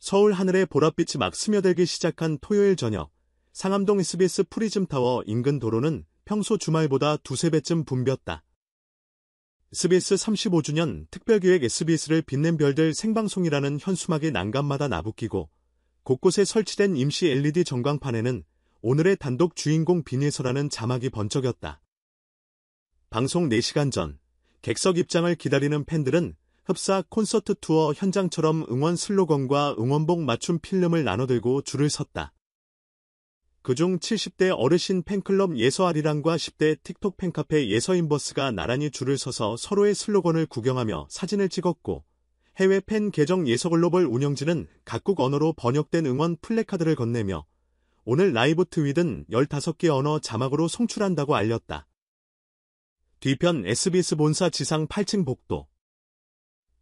서울 하늘에 보랏빛이 막 스며들기 시작한 토요일 저녁, 상암동 SBS 프리즘타워 인근 도로는 평소 주말보다 두세 배쯤 붐볐다. SBS 35주년 특별기획 SBS를 빛낸 별들 생방송이라는 현수막이 난간마다 나부끼고 곳곳에 설치된 임시 LED 전광판에는 오늘의 단독 주인공 비닐서라는 자막이 번쩍였다. 방송 4시간 전, 객석 입장을 기다리는 팬들은 흡사 콘서트 투어 현장처럼 응원 슬로건과 응원복 맞춤 필름을 나눠들고 줄을 섰다. 그중 70대 어르신 팬클럽 예서아리랑과 10대 틱톡 팬카페 예서인버스가 나란히 줄을 서서 서로의 슬로건을 구경하며 사진을 찍었고, 해외 팬 계정 예서글로벌 운영진은 각국 언어로 번역된 응원 플래카드를 건네며 오늘 라이브 트윗은 15개 언어 자막으로 송출한다고 알렸다. 뒤편 SBS 본사 지상 8층 복도.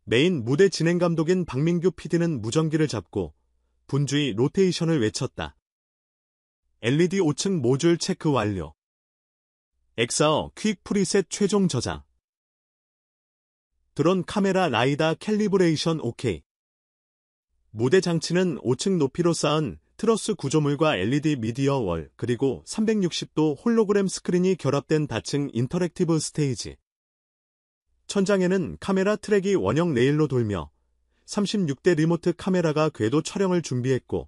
메인 무대 진행 감독인 박민규 PD는 무전기를 잡고 분주히 로테이션을 외쳤다. LED 5층 모듈 체크 완료. 엑사어 퀵 프리셋 최종 저장. 드론 카메라 라이다 캘리브레이션 OK. 무대 장치는 5층 높이로 쌓은 트러스 구조물과 LED 미디어 월, 그리고 360도 홀로그램 스크린이 결합된 다층 인터랙티브 스테이지. 천장에는 카메라 트랙이 원형 레일로 돌며 36대 리모트 카메라가 궤도 촬영을 준비했고,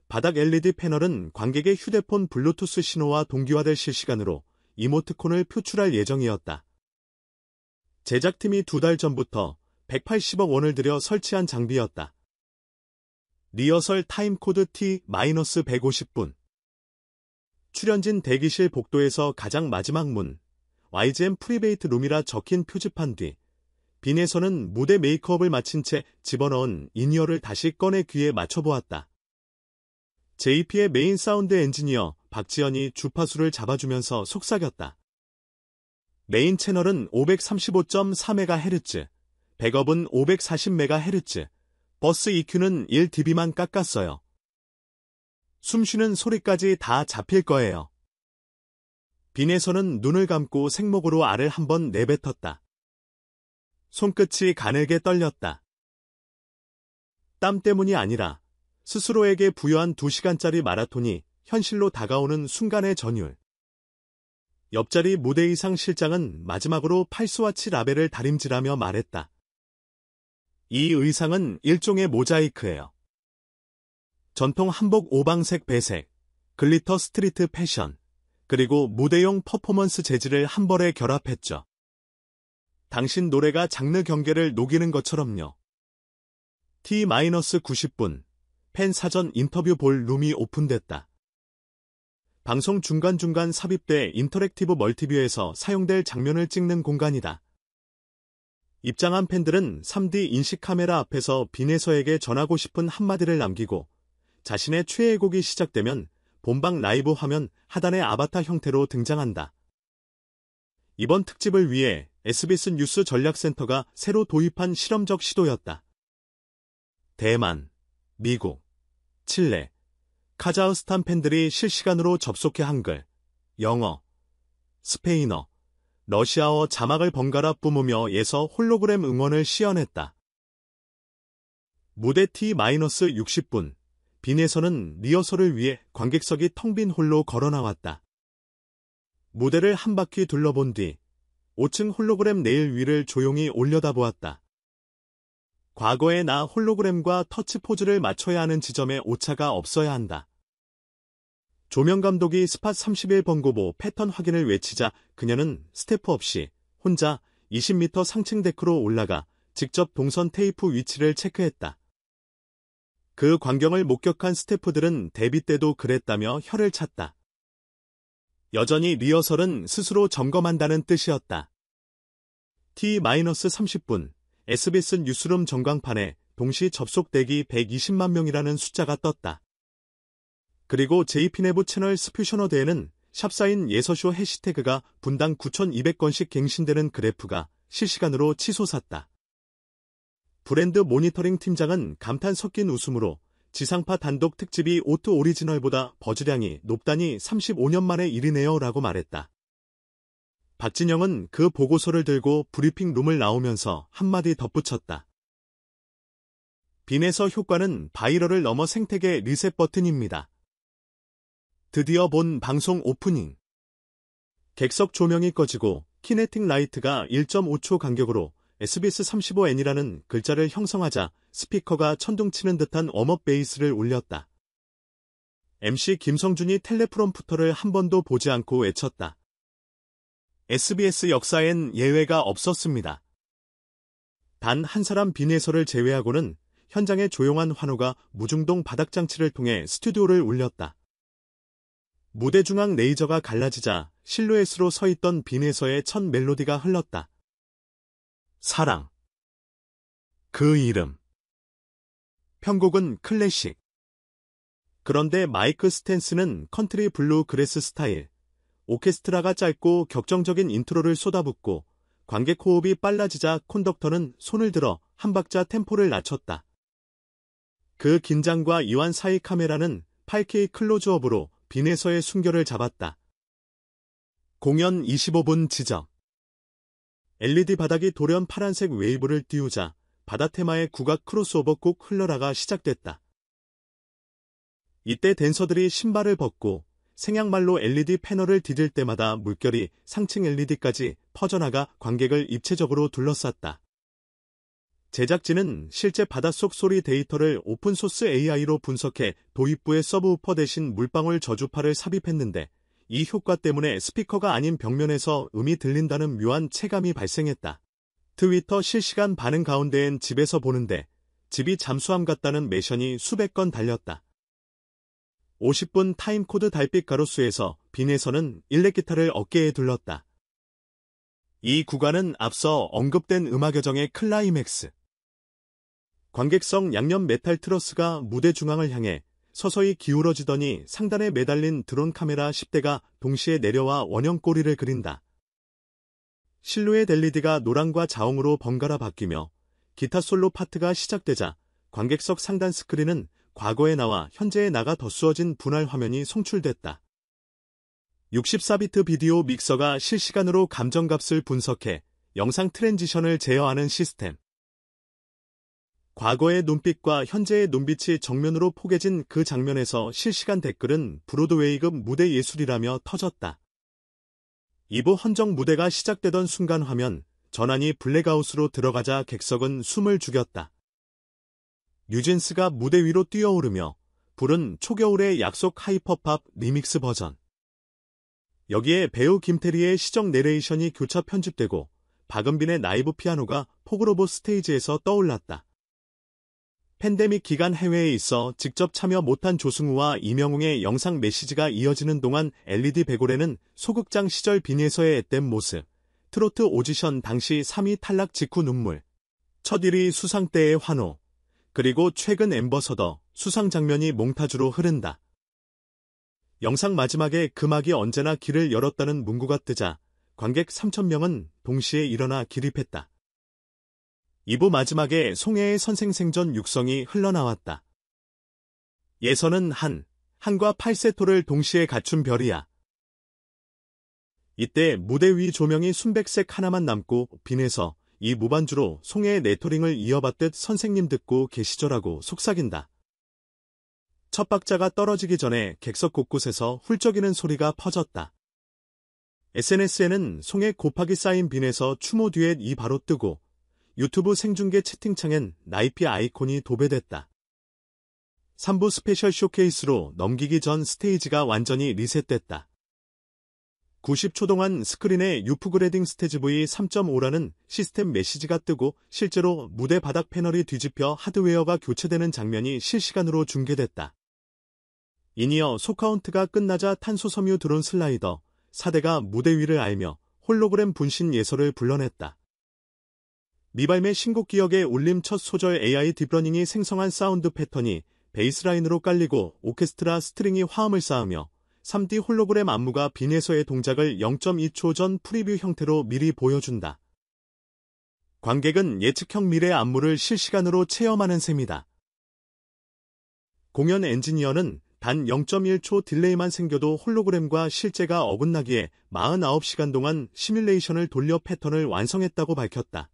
바닥 LED 패널은 관객의 휴대폰 블루투스 신호와 동기화될 실시간으로 이모티콘을 표출할 예정이었다. 제작팀이 2달 전부터 180억 원을 들여 설치한 장비였다. 리허설 타임코드 T-150분. 출연진 대기실 복도에서 가장 마지막 문, YGM 프리베이트 룸이라 적힌 표지판 뒤, 빈에서는 무대 메이크업을 마친 채 집어넣은 인이어를 다시 꺼내 귀에 맞춰보았다. JP의 메인 사운드 엔지니어 박지연이 주파수를 잡아주면서 속삭였다. 메인 채널은 535.4MHz, 백업은 540MHz, 버스 EQ는 1dB만 깎았어요. 숨쉬는 소리까지 다 잡힐 거예요. 빈에서는 눈을 감고 생목으로 알을 한번 내뱉었다. 손끝이 가늘게 떨렸다. 땀 때문이 아니라 스스로에게 부여한 2시간짜리 마라톤이 현실로 다가오는 순간의 전율. 옆자리 무대 의상 실장은 마지막으로 팔스와치 라벨을 다림질하며 말했다. 이 의상은 일종의 모자이크예요. 전통 한복 오방색 배색, 글리터 스트리트 패션, 그리고 무대용 퍼포먼스 재질을 한 벌에 결합했죠. 당신 노래가 장르 경계를 녹이는 것처럼요. T-90분, 팬 사전 인터뷰 볼 룸이 오픈됐다. 방송 중간중간 삽입돼 인터랙티브 멀티뷰에서 사용될 장면을 찍는 공간이다. 입장한 팬들은 3D 인식 카메라 앞에서 빈에서에게 전하고 싶은 한마디를 남기고 자신의 최애 곡이 시작되면 본방 라이브 화면 하단의 아바타 형태로 등장한다. 이번 특집을 위해 SBS 뉴스 전략센터가 새로 도입한 실험적 시도였다. 대만, 미국, 칠레, 카자흐스탄 팬들이 실시간으로 접속해 한글, 영어, 스페인어, 러시아어 자막을 번갈아 뿜으며 예서 홀로그램 응원을 시연했다. 무대 T-60분, 빈에서는 리허설을 위해 관객석이 텅 빈 홀로 걸어나왔다. 무대를 한 바퀴 둘러본 뒤 5층 홀로그램 레일 위를 조용히 올려다보았다. 과거에 나 홀로그램과 터치 포즈를 맞춰야 하는 지점에 오차가 없어야 한다. 조명 감독이 스팟 31번 고보 패턴 확인을 외치자 그녀는 스태프 없이 혼자 20m 상층 데크로 올라가 직접 동선 테이프 위치를 체크했다. 그 광경을 목격한 스태프들은 데뷔 때도 그랬다며 혀를 찼다. 여전히 리허설은 스스로 점검한다는 뜻이었다. T-30분, SBS 뉴스룸 전광판에 동시 접속 대기 120만 명이라는 숫자가 떴다. 그리고 JP 내부 채널 스퓨셔너드에는 샵사인 예서쇼 해시태그가 분당 9,200건씩 갱신되는 그래프가 실시간으로 치솟았다. 브랜드 모니터링 팀장은 감탄 섞인 웃음으로 지상파 단독 특집이 오트 오리지널보다 버즈량이 높다니 35년 만의 일이네요 라고 말했다. 박진영은 그 보고서를 들고 브리핑 룸을 나오면서 한마디 덧붙였다. 빈에서 효과는 바이럴을 넘어 생태계 리셋 버튼입니다. 드디어 본 방송 오프닝. 객석 조명이 꺼지고 키네틱 라이트가 1.5초 간격으로 SBS 35N이라는 글자를 형성하자 스피커가 천둥치는 듯한 웜업 베이스를 울렸다. MC 김성준이 텔레프롬프터를 한 번도 보지 않고 외쳤다. SBS 역사엔 예외가 없었습니다. 단 한 사람 빈 해설을 제외하고는 현장의 조용한 환호가 무중동 바닥장치를 통해 스튜디오를 울렸다. 무대 중앙 레이저가 갈라지자 실루엣으로 서 있던 빈 해설의 첫 멜로디가 흘렀다. 사랑. 그 이름. 편곡은 클래식. 그런데 마이크 스탠스는 컨트리 블루 그래스 스타일. 오케스트라가 짧고 격정적인 인트로를 쏟아붓고 관객 호흡이 빨라지자 콘덕터는 손을 들어 한 박자 템포를 낮췄다. 그 긴장과 이완 사이 카메라는 8K 클로즈업으로 빈에서의 순결을 잡았다. 공연 25분 지점. LED 바닥이 돌연 파란색 웨이브를 띄우자 바다 테마의 국악 크로스오버 곡 흘러라가 시작됐다. 이때 댄서들이 신발을 벗고 생양말로 LED 패널을 디딜 때마다 물결이 상층 LED까지 퍼져나가 관객을 입체적으로 둘러쌌다. 제작진은 실제 바닷속 소리 데이터를 오픈소스 AI로 분석해 도입부의 서브우퍼 대신 물방울 저주파를 삽입했는데 이 효과 때문에 스피커가 아닌 벽면에서 음이 들린다는 묘한 체감이 발생했다. 트위터 실시간 반응 가운데엔 집에서 보는데 집이 잠수함 같다는 메션이 수백 건 달렸다. 50분 타임코드 달빛 가로수에서 빈에서는 일렉기타를 어깨에 둘렀다. 이 구간은 앞서 언급된 음악여정의 클라이맥스. 관객석 양념 메탈 트러스가 무대 중앙을 향해 서서히 기울어지더니 상단에 매달린 드론 카메라 10대가 동시에 내려와 원형 꼬리를 그린다. 실루엣 LED가 노랑과 자홍으로 번갈아 바뀌며 기타 솔로 파트가 시작되자 관객석 상단 스크린은 과거에 나와 현재에 나가 덧수어진 분할 화면이 송출됐다. 64비트 비디오 믹서가 실시간으로 감정값을 분석해 영상 트랜지션을 제어하는 시스템. 과거의 눈빛과 현재의 눈빛이 정면으로 포개진 그 장면에서 실시간 댓글은 브로드웨이급 무대 예술이라며 터졌다. 2부 헌정 무대가 시작되던 순간 화면, 전환이 블랙아웃으로 들어가자 객석은 숨을 죽였다. 뉴진스가 무대 위로 뛰어오르며 부른 초겨울의 약속 하이퍼팝 리믹스 버전. 여기에 배우 김태리의 시적 내레이션이 교차 편집되고 박은빈의 라이브 피아노가 포그로보 스테이지에서 떠올랐다. 팬데믹 기간 해외에 있어 직접 참여 못한 조승우와 이명웅의 영상 메시지가 이어지는 동안 LED 배골에는 소극장 시절 빈에서의 앳된 모습, 트로트 오디션 당시 3위 탈락 직후 눈물, 첫 1위 수상 때의 환호, 그리고 최근 앰버서더 수상 장면이 몽타주로 흐른다. 영상 마지막에 금악이 언제나 길을 열었다는 문구가 뜨자 관객 3,000명은 동시에 일어나 기립했다. 2부 마지막에 송혜의 선생생전 육성이 흘러나왔다. 예선은 한과 8세토를 동시에 갖춘 별이야. 이때 무대 위 조명이 순백색 하나만 남고 빈에서 이 무반주로 송혜의 레터링을 이어받듯 선생님 듣고 계시죠라고 속삭인다. 첫 박자가 떨어지기 전에 객석 곳곳에서 훌쩍이는 소리가 퍼졌다. SNS에는 송혜 곱하기 쌓인 빈에서 추모 듀엣이 바로 뜨고 유튜브 생중계 채팅창엔 나이피 아이콘이 도배됐다. 3부 스페셜 쇼케이스로 넘기기 전 스테이지가 완전히 리셋됐다. 90초 동안 스크린에 유프그레딩 스테지 V 3.5라는 시스템 메시지가 뜨고 실제로 무대 바닥 패널이 뒤집혀 하드웨어가 교체되는 장면이 실시간으로 중계됐다. 이니어 소카운트가 끝나자 탄소섬유 드론 슬라이더 4대가 무대 위를 알며 홀로그램 분신 예설을 불러냈다. 미발매 신곡 기억에 울림 첫 소절 AI 딥러닝이 생성한 사운드 패턴이 베이스라인으로 깔리고 오케스트라 스트링이 화음을 쌓으며 3D 홀로그램 안무가 빈에서의 동작을 0.2초 전 프리뷰 형태로 미리 보여준다. 관객은 예측형 미래 안무를 실시간으로 체험하는 셈이다. 공연 엔지니어는 단 0.1초 딜레이만 생겨도 홀로그램과 실제가 어긋나기에 49시간 동안 시뮬레이션을 돌려 패턴을 완성했다고 밝혔다.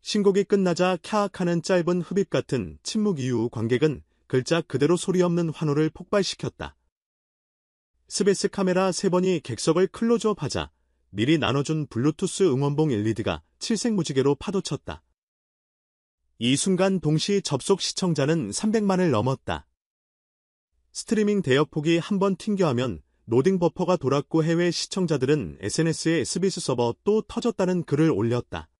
신곡이 끝나자 캬악하는 짧은 흡입 같은 침묵 이후 관객은 글자 그대로 소리 없는 환호를 폭발시켰다. SBS 카메라 3번이 객석을 클로즈업하자 미리 나눠준 블루투스 응원봉 LED가 칠색무지개로 파도쳤다. 이 순간 동시 접속 시청자는 300만을 넘었다. 스트리밍 대역폭이 한번 튕겨하면 로딩 버퍼가 돌았고 해외 시청자들은 SNS에 SBS 서버 또 터졌다는 글을 올렸다.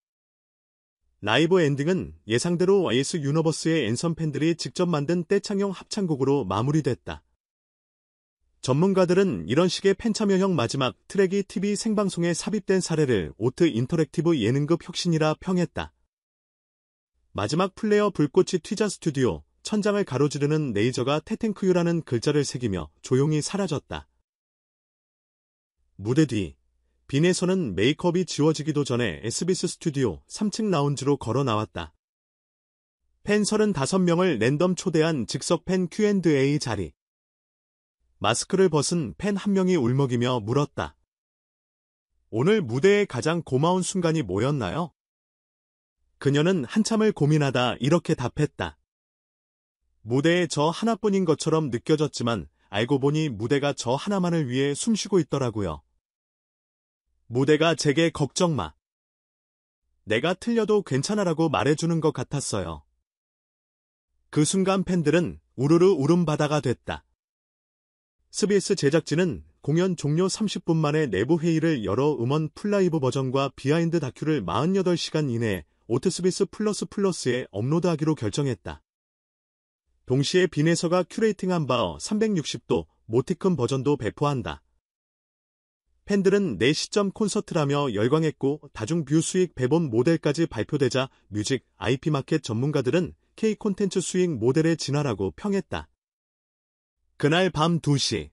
라이브 엔딩은 예상대로 에이스 유니버스의 앤섬 팬들이 직접 만든 떼창형 합창곡으로 마무리됐다. 전문가들은 이런 식의 팬참여형 마지막 트랙이 TV 생방송에 삽입된 사례를 오트 인터랙티브 예능급 혁신이라 평했다. 마지막 플레이어 불꽃이 튀자 스튜디오, 천장을 가로지르는 레이저가 태탱크유라는 글자를 새기며 조용히 사라졌다. 무대 뒤, 빈에서는 메이크업이 지워지기도 전에 SBS 스튜디오 3층 라운지로 걸어 나왔다. 팬 35명을 랜덤 초대한 즉석 팬 Q&A 자리. 마스크를 벗은 팬 한 명이 울먹이며 물었다. 오늘 무대에 가장 고마운 순간이 뭐였나요? 그녀는 한참을 고민하다 이렇게 답했다. 무대에 저 하나뿐인 것처럼 느껴졌지만 알고 보니 무대가 저 하나만을 위해 숨쉬고 있더라고요. 무대가 제게 걱정 마. 내가 틀려도 괜찮아라고 말해주는 것 같았어요. 그 순간 팬들은 우르르 울음바다가 됐다. SBS 제작진은 공연 종료 30분 만에 내부 회의를 열어 음원 풀라이브 버전과 비하인드 다큐를 48시간 이내에 오트스비스 플러스에 업로드하기로 결정했다. 동시에 빈에서가 큐레이팅한 바어 360도 모티콘 버전도 배포한다. 팬들은 내 시점 콘서트라며 열광했고 다중 뷰 수익 배분 모델까지 발표되자 뮤직 IP 마켓 전문가들은 K 콘텐츠 수익 모델의 진화라고 평했다. 그날 밤 2시.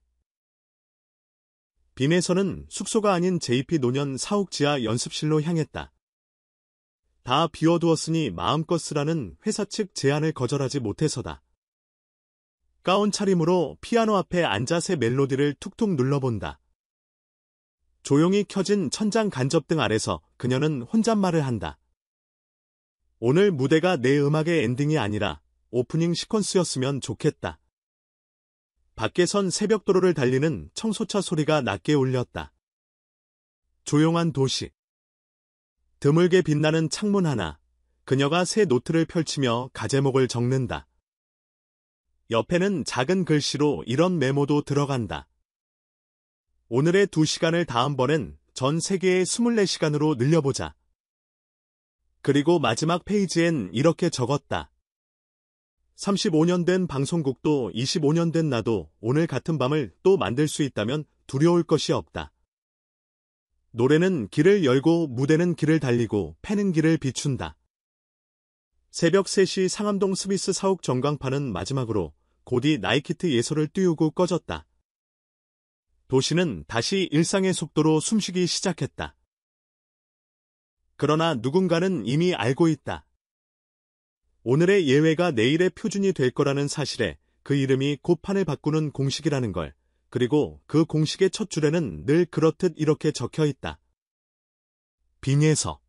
빈에서는 숙소가 아닌 JP 노년 사옥 지하 연습실로 향했다. 다 비워두었으니 마음껏 쓰라는 회사 측 제안을 거절하지 못해서다. 가운 차림으로 피아노 앞에 앉아 새 멜로디를 툭툭 눌러본다. 조용히 켜진 천장 간접등 아래서 그녀는 혼잣말을 한다. 오늘 무대가 내 음악의 엔딩이 아니라 오프닝 시퀀스였으면 좋겠다. 밖에선 새벽도로를 달리는 청소차 소리가 낮게 울렸다. 조용한 도시. 드물게 빛나는 창문 하나. 그녀가 새 노트를 펼치며 가제목을 적는다. 옆에는 작은 글씨로 이런 메모도 들어간다. 오늘의 2시간을 다음번엔 전 세계의 24시간으로 늘려보자. 그리고 마지막 페이지엔 이렇게 적었다. 35년 된 방송국도 25년 된 나도 오늘 같은 밤을 또 만들 수 있다면 두려울 것이 없다. 노래는 길을 열고 무대는 길을 달리고 팬은 길을 비춘다. 새벽 3시 상암동 스비스 사옥 전광판은 마지막으로 곧이 나이키트 예솔을 띄우고 꺼졌다. 도시는 다시 일상의 속도로 숨쉬기 시작했다. 그러나 누군가는 이미 알고 있다. 오늘의 예외가 내일의 표준이 될 거라는 사실에 그 이름이 곧 판을 바꾸는 공식이라는 걸, 그리고 그 공식의 첫 줄에는 늘 그렇듯 이렇게 적혀 있다. 빈에서